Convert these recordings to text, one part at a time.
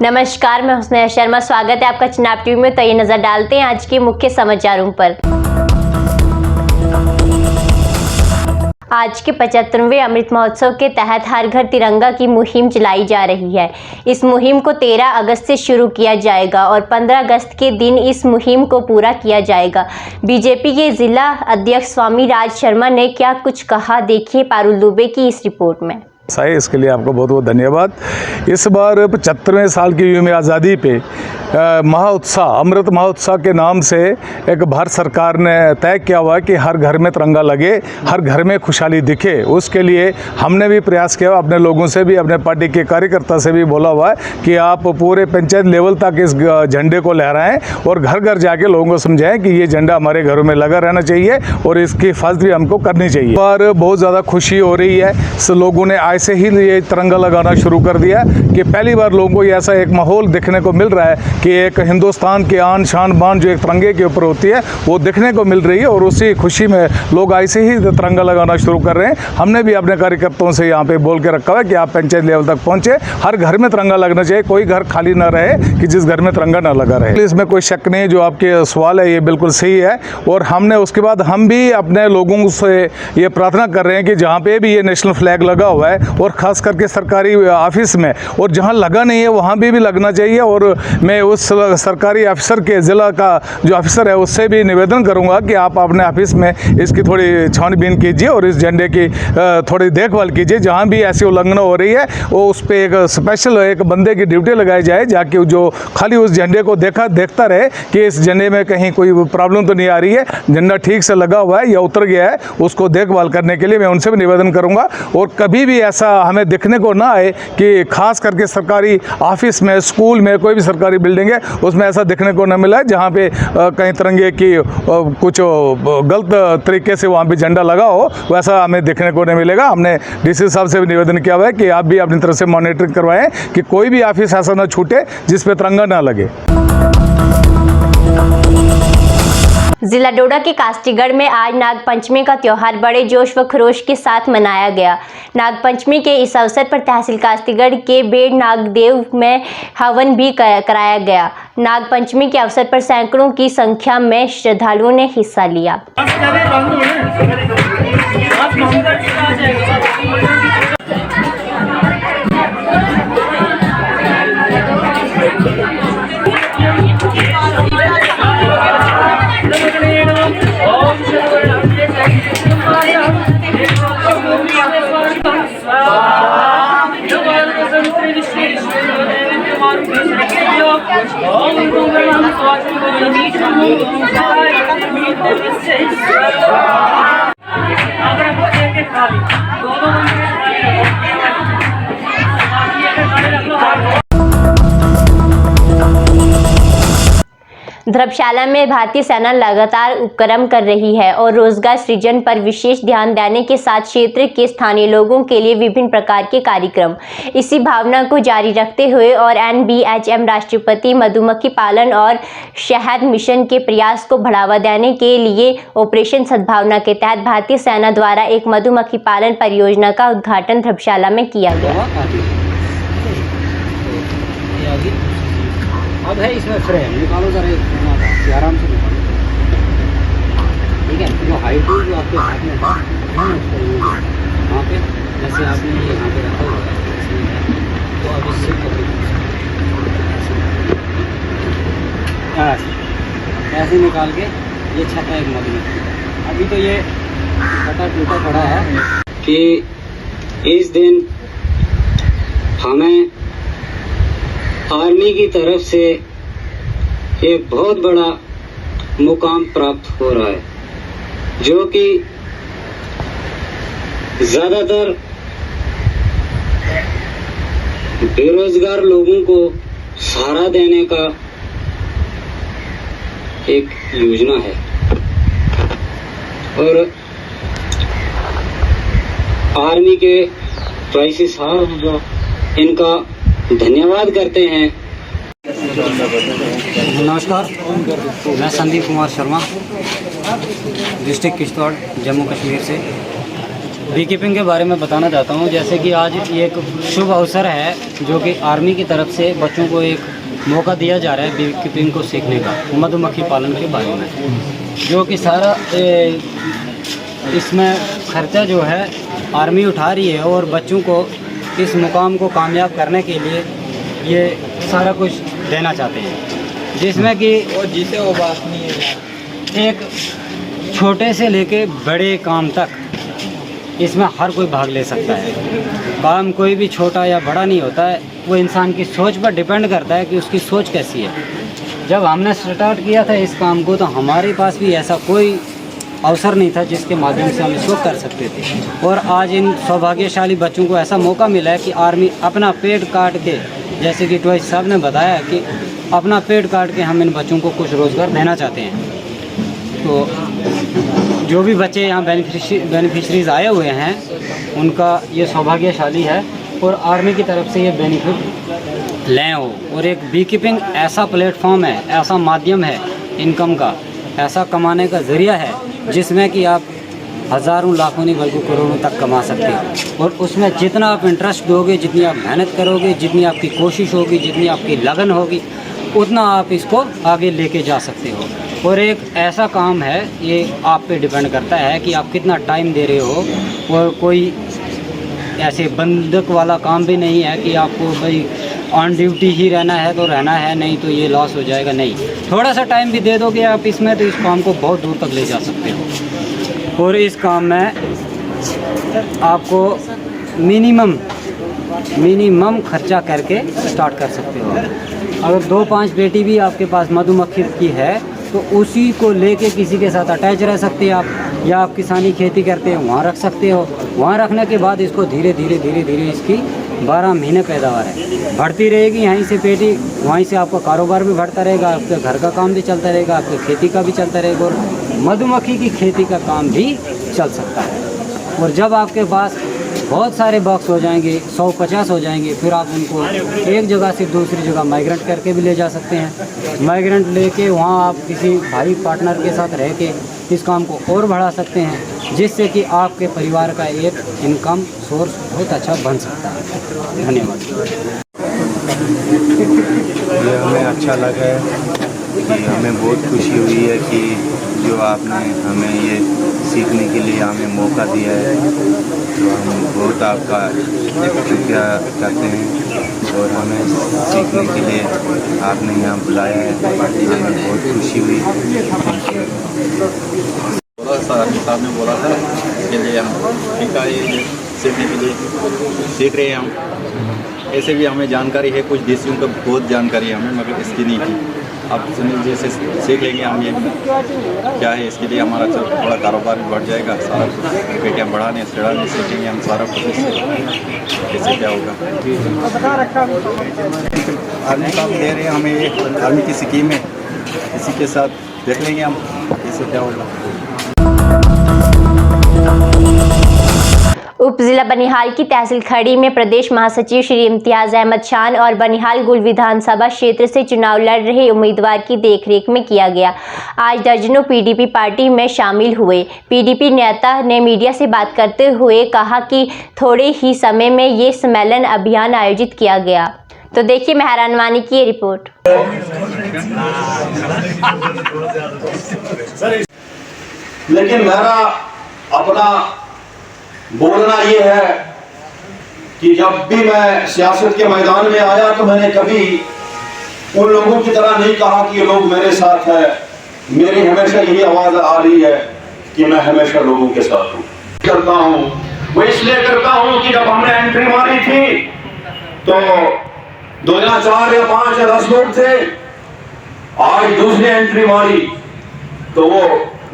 नमस्कार, मैं हुस्नैहा शर्मा। स्वागत है आपका चिनाब टीवी में। तो ये नजर डालते हैं आज के मुख्य समाचारों पर। आज के 75वें अमृत महोत्सव के तहत हर घर तिरंगा की मुहिम चलाई जा रही है। इस मुहिम को 13 अगस्त से शुरू किया जाएगा और 15 अगस्त के दिन इस मुहिम को पूरा किया जाएगा। बीजेपी के जिला अध्यक्ष स्वामी राज शर्मा ने क्या कुछ कहा, देखिए पारुल दुबे की इस रिपोर्ट में। इसके लिए आपको बहुत बहुत धन्यवाद। इस बार 75वें साल की युग में आज़ादी पे महोत्सव, अमृत महोत्सव के नाम से एक भारत सरकार ने तय किया हुआ है कि हर घर में तिरंगा लगे, हर घर में खुशहाली दिखे। उसके लिए हमने भी प्रयास किया, अपने लोगों से भी, अपने पार्टी के कार्यकर्ता से भी बोला हुआ है कि आप पूरे पंचायत लेवल तक इस झंडे को लहराएं और घर घर जाके लोगों को समझाएं कि ये झंडा हमारे घरों में लगा रहना चाहिए और इसकी हिफाजत भी हमको करनी चाहिए। पर बहुत ज़्यादा खुशी हो रही है। लोगों ने ऐसे ही ये तिरंगा लगाना शुरू कर दिया कि पहली बार लोगों को ऐसा एक माहौल देखने को मिल रहा है कि एक हिंदुस्तान की आन शान बान जो एक तिरंगे के ऊपर होती है वो देखने को मिल रही है और उसी खुशी में लोग ऐसे ही तिरंगा लगाना शुरू कर रहे हैं। हमने भी अपने कार्यकर्ताओं से यहाँ पे बोल के रखा हुआ है कि आप पंचायत लेवल तक पहुँचे, हर घर में तिरंगा लगना चाहिए, कोई घर खाली ना रहे कि जिस घर में तिरंगा ना लगा रहे। इसमें कोई शक नहीं, जो आपके सवाल है ये बिल्कुल सही है। और हमने उसके बाद हम भी अपने लोगों से ये प्रार्थना कर रहे हैं कि जहाँ पे भी ये नेशनल फ्लैग लगा हुआ है और ख़ास करके सरकारी ऑफिस में, और जहाँ लगा नहीं है वहाँ भी लगना चाहिए। और मैं उस सरकारी अफसर के ज़िला का जो अफसर है उससे भी निवेदन करूँगा कि आप अपने ऑफिस में इसकी थोड़ी छानबीन कीजिए और इस झंडे की थोड़ी देखभाल कीजिए। जहाँ भी ऐसी उल्लंघना हो रही है वो उस पर एक स्पेशल एक बंदे की ड्यूटी लगाई जाए, जाके जो खाली उस झंडे को देखता रहे कि इस झंडे में कहीं कोई प्रॉब्लम तो नहीं आ रही है, झंडा ठीक से लगा हुआ है या उतर गया है, उसको देखभाल करने के लिए मैं उनसे भी निवेदन करूँगा। और कभी भी ऐसा हमें देखने को ना आए कि खास करके सरकारी ऑफिस में, स्कूल में, कोई भी सरकारी बिल्डिंग है उसमें ऐसा देखने को न मिला है जहाँ पे कहीं तिरंगे की कुछ गलत तरीके से वहाँ पे झंडा लगा हो, वैसा हमें देखने को नहीं मिलेगा। हमने डीसी साहब से भी निवेदन किया हुआ है कि आप भी अपनी तरफ से मॉनिटरिंग करवाएं कि कोई भी ऑफिस ऐसा ना छूटे जिस पे तिरंगा ना लगे। जिला डोडा के कास्टीगढ़ में आज नागपंचमी का त्यौहार बड़े जोश व खरोश के साथ मनाया गया। नागपंचमी के इस अवसर पर तहसील कास्टीगढ़ के बेड़ नागदेव में हवन भी कराया गया। नागपंचमी के अवसर पर सैकड़ों की संख्या में श्रद्धालुओं ने हिस्सा लिया। धर्मशाला में भारतीय सेना लगातार उपक्रम कर रही है और रोजगार सृजन पर विशेष ध्यान देने के साथ क्षेत्र के स्थानीय लोगों के लिए विभिन्न प्रकार के कार्यक्रम, इसी भावना को जारी रखते हुए और NBHM राष्ट्रपति मधुमक्खी पालन और शहद मिशन के प्रयास को बढ़ावा देने के लिए ऑपरेशन सद्भावना के तहत भारतीय सेना द्वारा एक मधुमक्खी पालन परियोजना का उद्घाटन धर्मशाला में किया गया। अब है इसमें फ्रेम निकालो जरा, आराम से निकालो, ठीक है। जो हाइट जो आपके हाथ में था वहाँ पे, जैसे आपने यहाँ पे रखा हुआ है तो अब इससे ऐसे निकाल के ये छटा एक मधुमक्खी। अभी तो ये छटा टूटा पड़ा है कि इस दिन हमें आर्मी की तरफ से एक बहुत बड़ा मुकाम प्राप्त हो रहा है, जो कि ज़्यादातर बेरोजगार लोगों को सहारा देने का एक योजना है। और आर्मी के ट्राइसी साहब जो इनका धन्यवाद करते हैं। नमस्कार, मैं संदीप कुमार शर्मा, डिस्ट्रिक्ट किश्तवाड़, जम्मू कश्मीर से। बी कीपिंग के बारे में बताना चाहता हूँ। जैसे कि आज ये एक शुभ अवसर है जो कि आर्मी की तरफ से बच्चों को एक मौका दिया जा रहा है बी कीपिंग को सीखने का, मधुमक्खी पालन के बारे में, जो कि सारा इसमें खर्चा जो है आर्मी उठा रही है और बच्चों को इस मुकाम को कामयाब करने के लिए ये सारा कुछ देना चाहते हैं, जिसमें कि वो बात नहीं है। एक छोटे से लेके बड़े काम तक इसमें हर कोई भाग ले सकता है। काम कोई भी छोटा या बड़ा नहीं होता है, वो इंसान की सोच पर डिपेंड करता है कि उसकी सोच कैसी है। जब हमने स्टार्ट किया था इस काम को तो हमारे पास भी ऐसा कोई अवसर नहीं था जिसके माध्यम से हम इसको कर सकते थे, और आज इन सौभाग्यशाली बच्चों को ऐसा मौका मिला है कि आर्मी अपना पेट काट के, जैसे कि ट्वाइस साहब ने बताया कि अपना पेट काट के हम इन बच्चों को कुछ रोज़गार देना चाहते हैं। तो जो भी बच्चे यहाँ बेनिफिशरीज आए हुए हैं उनका ये सौभाग्यशाली है और आर्मी की तरफ से ये बेनिफिट लें हो। और एक बी कीपिंग ऐसा प्लेटफॉर्म है, ऐसा माध्यम है इनकम का, ऐसा कमाने का ज़रिया है जिसमें कि आप हज़ारों लाखों नहीं बल्कि करोड़ों तक कमा सकते हो। और उसमें जितना आप इंटरेस्ट दोगे, जितनी आप मेहनत करोगे, जितनी आपकी कोशिश होगी, जितनी आपकी लगन होगी, उतना आप इसको आगे लेके जा सकते हो। और एक ऐसा काम है, ये आप पे डिपेंड करता है कि आप कितना टाइम दे रहे हो। और कोई ऐसे बंधक वाला काम भी नहीं है कि आपको भाई ऑन ड्यूटी ही रहना है तो रहना है, नहीं तो ये लॉस हो जाएगा। नहीं, थोड़ा सा टाइम भी दे दोगे आप इसमें तो इस काम को बहुत दूर तक ले जा सकते हो। और इस काम में आपको मिनिमम खर्चा करके स्टार्ट कर सकते हो। अगर 2-5 पेटी भी आपके पास मधुमक्खी की है तो उसी को लेके किसी के साथ अटैच रह सकते हैं आप, या आप किसानी खेती करते हैं वहाँ रख सकते हो। वहाँ रखने के बाद इसको धीरे धीरे इसकी 12 महीने पैदावार है बढ़ती रहेगी। यहीं से पेटी, वहीं से आपका कारोबार भी बढ़ता रहेगा, आपके घर का काम भी चलता रहेगा, आपकी खेती का भी चलता रहेगा, और मधुमक्खी की खेती का काम भी चल सकता है। और जब आपके पास बहुत सारे बॉक्स हो जाएंगे, 100-50 हो जाएंगे, फिर आप उनको एक जगह से दूसरी जगह माइग्रेंट करके भी ले जा सकते हैं। माइग्रेंट लेके वहाँ आप किसी भाई पार्टनर के साथ रह के इस काम को और बढ़ा सकते हैं, जिससे कि आपके परिवार का एक इनकम सोर्स बहुत अच्छा बन सकता है। धन्यवाद। ये हमें अच्छा लगा है कि हमें बहुत खुशी हुई है कि जो आपने हमें ये सीखने के लिए हमें मौका दिया है, तो हम बहुत आपका शुक्रिया करते हैं। और हमें सीखने के लिए आपने यहाँ बुलाया है, हमें बहुत खुशी हुई। साहब ने बोला था इसके लिए हम ठीक है, ये सीखने के लिए सीख रहे हैं हम। ऐसे भी हमें जानकारी है, कुछ देशियों का बहुत जानकारी है हमें, मगर इसकी नहीं थी। अब सुनील जैसे सीख लेंगे हम, ये क्या है इसके लिए हमारा थोड़ा कारोबार भी बढ़ जाएगा। सारा कुछ पेटियाँ बढ़ाने चढ़ाने सीखेंगे हम सारा कुछ, कैसे क्या होगा। आर्मी काम दे रहे हैं हमें, ये आर्मी की स्कीम है, इसी के साथ देख लेंगे हम कैसे क्या होगा। उप जिला बनिहाल की तहसील खड़ी में प्रदेश महासचिव श्री इम्तियाज अहमद खान और बनिहाल गुल विधानसभा क्षेत्र से चुनाव लड़ रहे उम्मीदवार की देखरेख में किया गया। आज दर्जनों पीडीपी पार्टी में शामिल हुए पीडीपी नेता ने मीडिया से बात करते हुए कहा कि थोड़े ही समय में ये सम्मेलन अभियान आयोजित किया गया। तो देखिए मेहरान वानी की ये रिपोर्ट। लेकिन मेरा अपना बोलना ये है कि जब भी मैं सियासत के मैदान में आया तो मैंने कभी उन लोगों की तरह नहीं कहा कि ये लोग मेरे साथ है। मेरी हमेशा यही आवाज आ रही है कि मैं हमेशा लोगों के साथ हूँ, करता हूँ। वो इसलिए करता हूँ कि जब हमने एंट्री मारी थी तो 2 या 4 या 5 या 10 लोग थे। आज दूसरी एंट्री मारी तो वो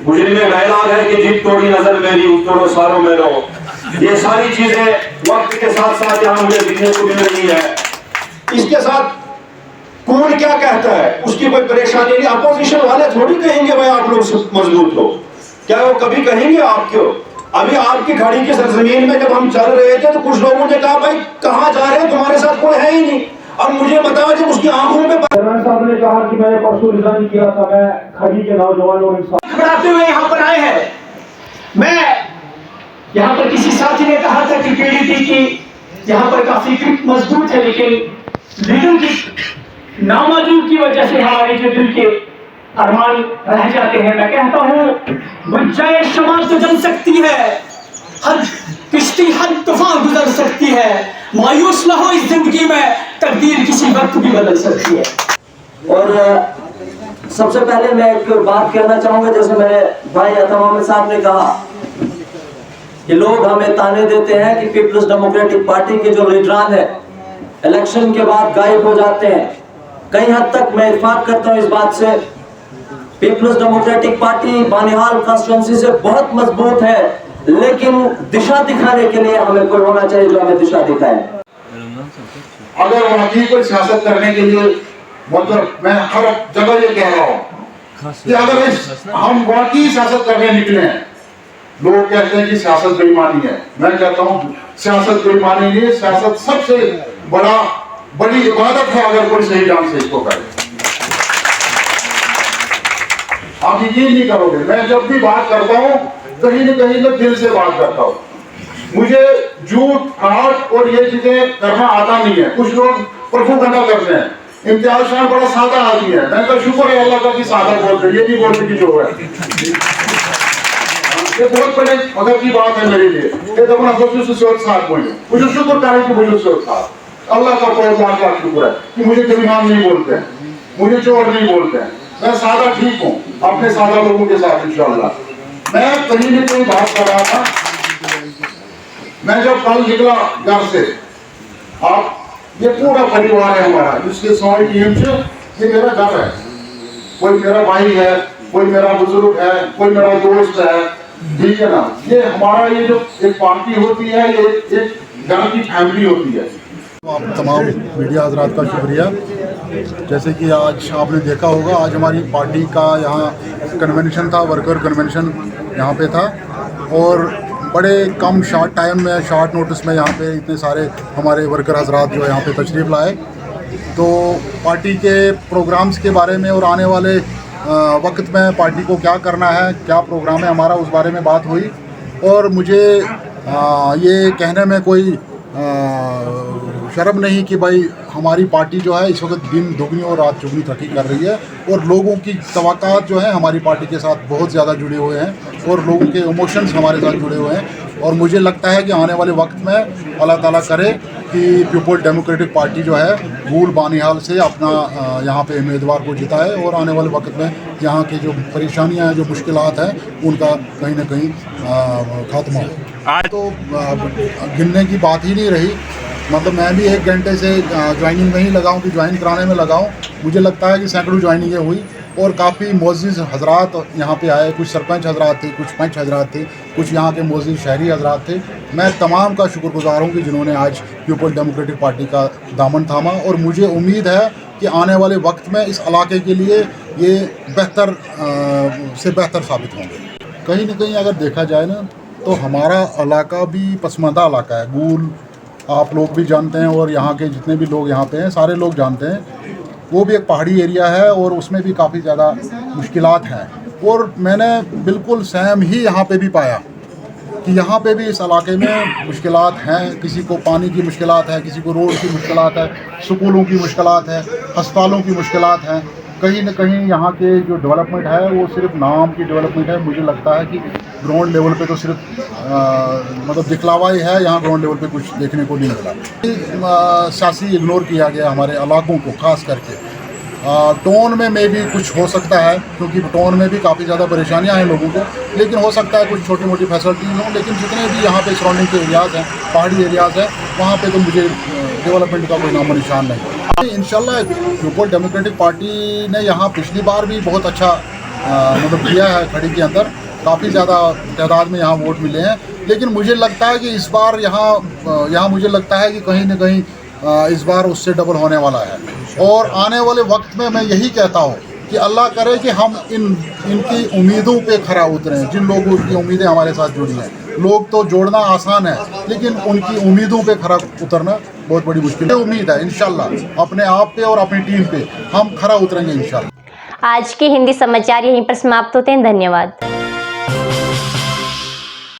गुजरी में डायलॉग है कि जीत तोड़ी नजर मेरी उतरो सारों में रहो। ये सारी चीजें वक्त के साथ साथ यहाँ मुझे दिखने को मिल रही है। इसके साथ कौन क्या कहता है उसकी कोई परेशानी नहीं। अपोजिशन वाले थोड़ी कहेंगे भाई आप लोग मजबूत हो, क्या वो कभी कहेंगे आप क्यों? अभी आपकी घड़ी की सरजमीन में जब हम चल रहे थे तो कुछ लोगों ने कहा भाई कहाँ जा रहे हैं, तुम्हारे साथ कोई है ही नहीं। अब मुझे बताओ जब उसकी आंखों में साहब ने कहा कि मैंने परसों रिजाइन किया था, मैं खड़ी के नौजवानों के साथ बढ़ाते हुए यहाँ पर आए हैं। मैं यहाँ पर किसी साथी ने कहा था कि पीडीपी की यहाँ पर काफी ग्रिप मजबूत है, लेकिन लीडर की नामौजूद की वजह से हमारे जो दिल के अरमान रह जाते हैं। मैं कहता हूँ गुंजाइश समाज तो जम सकती है, हर किश्ती हर तूफान गुजर सकती है, मायूस ना हो इस जिंदगी में, तकदीर किसी वक्त भी बदल सकती है। और सबसे पहले मैं एक बात कहना चाहूंगा, जैसे मेरे भाई अता मोहम्मद साहब ने कहा कि लोग हमें ताने देते हैं कि पीपल्स डेमोक्रेटिक पार्टी के जो लीडरान है इलेक्शन के बाद गायब हो जाते हैं। कई हद तक मैं इत्तेफाक करता हूं इस बात से। People's Democratic Party Banihal constituency से बहुत मजबूत है, लेकिन दिशा दिखाने के लिए हमें कोई होना चाहिए जो हमें दिशा दिखाए। अगर वाकई कोई सियासत करने के लिए, मतलब मैं हर जगह ये कह रहा हूँ कि अगर हम वाकई सियासत करने निकले हैं, लोग कहते हैं कि सियासत बेईमानी है, मैं कहता हूँ सियासत बेईमानी नहीं है, सियासत सबसे बड़ी इबादत है अगर कोई सही ढंग से इसको करे। आप यकीन नहीं करोगे, मैं जब भी बात करता हूँ कहीं न कहीं मैं दिल से बात करता हूँ। मुझे झूठ फ्रॉड और ये चीजें करना आता नहीं है। कुछ लोग प्रोपेगेंडा करते हैं। इम्तियाज खान बड़ा सादा आदमी है, मैं तो शुक्र है अल्लाह का कि सादा बोलते, ये नहीं बोलते कि जो है ये बहुत बड़े मगर की बात है मेरे लिए। ये तो अपना साथ मुझे शुक्र करें कि मुझे साथ अल्लाह का बहुत लाख शुक्र है कि मुझे बेईमान नहीं बोलते हैं, मुझे चोर नहीं बोलते हैं। मैं सादा ठीक हूँ अपने सादा लोगों के साथ इंशाअल्लाह। मैं कहीं न कहीं बात कर रहा था, मैं जब कल निकला घर से, आप ये पूरा परिवार है हमारा, जिसके सवाई टीम से ये मेरा घर है। कोई मेरा भाई है, कोई मेरा बुजुर्ग है, कोई मेरा दोस्त है, ठीक है ना। ये हमारा ये जो एक पार्टी होती है, ये एक घर की फैमिली होती है। आप तमाम मीडिया हजरात का शुक्रिया। जैसे कि आज आपने देखा होगा, आज हमारी पार्टी का यहाँ कन्वेंशन था, वर्कर कन्वेंशन यहाँ पे था, और बड़े कम शॉर्ट टाइम में, शॉर्ट नोटिस में यहाँ पे इतने सारे हमारे वर्कर हजरात जो यहाँ पे तशरीफ़ लाए। तो पार्टी के प्रोग्राम्स के बारे में और आने वाले वक्त में पार्टी को क्या करना है, क्या प्रोग्राम है हमारा, उस बारे में बात हुई। और मुझे ये कहने में कोई शर्म नहीं कि भाई हमारी पार्टी जो है इस वक्त दिन दुगनी और रात चुगनी तरक्की कर रही है, और लोगों की तवक्कात जो है हमारी पार्टी के साथ बहुत ज़्यादा जुड़े हुए हैं, और लोगों के इमोशंस हमारे साथ जुड़े हुए हैं। और मुझे लगता है कि आने वाले वक्त में अल्लाह ताला करे कि पीपल डेमोक्रेटिक पार्टी जो है भूल बानिहाल से अपना यहाँ पे उम्मीदवार को जिताए, और आने वाले वक्त में यहाँ की जो परेशानियाँ हैं, जो मुश्किलात हैं, उनका कहीं ना कहीं खात्मा हो। आज तो गिनने की बात ही नहीं रही, मतलब मैं भी 1 घंटे से ज्वाइनिंग में ही लगा हूँ कि ज्वाइन कराने में लगा हूँ। मुझे लगता है कि सैकड़ों ज्वाइनिंगें हुई, और काफ़ी मोअज़्ज़िज़ हजरात यहाँ पे आए, कुछ सरपंच हजरात थे, कुछ पंच हजरात थे, कुछ यहाँ के मोअज़्ज़िज़ शहरी हजरात थे। मैं तमाम का शुक्रगुज़ार हूँ कि जिन्होंने आज पीपल डेमोक्रेटिक पार्टी का दामन थामा, और मुझे उम्मीद है कि आने वाले वक्त में इस इलाके के लिए ये बेहतर से बेहतर साबित होंगे। कहीं ना कहीं अगर देखा जाए ना, तो हमारा इलाका भी पसमानदा इलाका है। गूल आप लोग भी जानते हैं, और यहाँ के जितने भी लोग यहाँ पे हैं सारे लोग जानते हैं। वो भी एक पहाड़ी एरिया है, और उसमें भी काफ़ी ज़्यादा मुश्किलात हैं। और मैंने बिल्कुल सहम ही यहाँ पे भी पाया कि यहाँ पे भी इस इलाके में मुश्किलात हैं। किसी को पानी की मुश्किलात है, किसी को रोड की मुश्किलात है, स्कूलों की मुश्किलात है, अस्पतालों की मुश्किलात हैं। कहीं न कहीं यहाँ के जो डेवलपमेंट है वो सिर्फ नाम की डेवलपमेंट है। मुझे लगता है कि ग्राउंड लेवल पे तो सिर्फ मतलब दिखलावा ही है, यहाँ ग्राउंड लेवल पे कुछ देखने को नहीं मिला। सियासी इग्नोर किया गया हमारे इलाकों को, खास करके टाउन में भी कुछ हो सकता है, क्योंकि टाउन में भी काफ़ी ज़्यादा परेशानियाँ हैं लोगों को, लेकिन हो सकता है कुछ छोटी मोटी फैसिलिटीज़ हों। लेकिन जितने भी यहाँ पे सराउंडिंग के एरियाज़ हैं, पहाड़ी एरियाज़ हैं, वहाँ पे तो मुझे डेवलपमेंट का कोई नामो निशान नहीं। इंशाल्लाह पीपल डेमोक्रेटिक पार्टी ने यहाँ पिछली बार भी बहुत अच्छा मतलब किया है, खड़ी के अंदर काफ़ी ज़्यादा तादाद में यहाँ वोट मिले हैं। लेकिन मुझे लगता है कि इस बार यहाँ मुझे लगता है कि कहीं ना कहीं इस बार उससे डबल होने वाला है। और आने वाले वक्त में मैं यही कहता हूँ कि अल्लाह करे कि हम इनकी उम्मीदों पे खरा उतरें। जिन लोगों की उम्मीदें हमारे साथ जुड़ी हैं, लोग तो जोड़ना आसान है, लेकिन उनकी उम्मीदों पे खरा उतरना बहुत बड़ी मुश्किल है। उम्मीद है इंशाल्लाह अपने आप पे और अपनी टीम पे हम खरा उतरेंगे इंशाल्लाह। आज के हिंदी समाचार यहीं पर समाप्त होते हैं। धन्यवाद।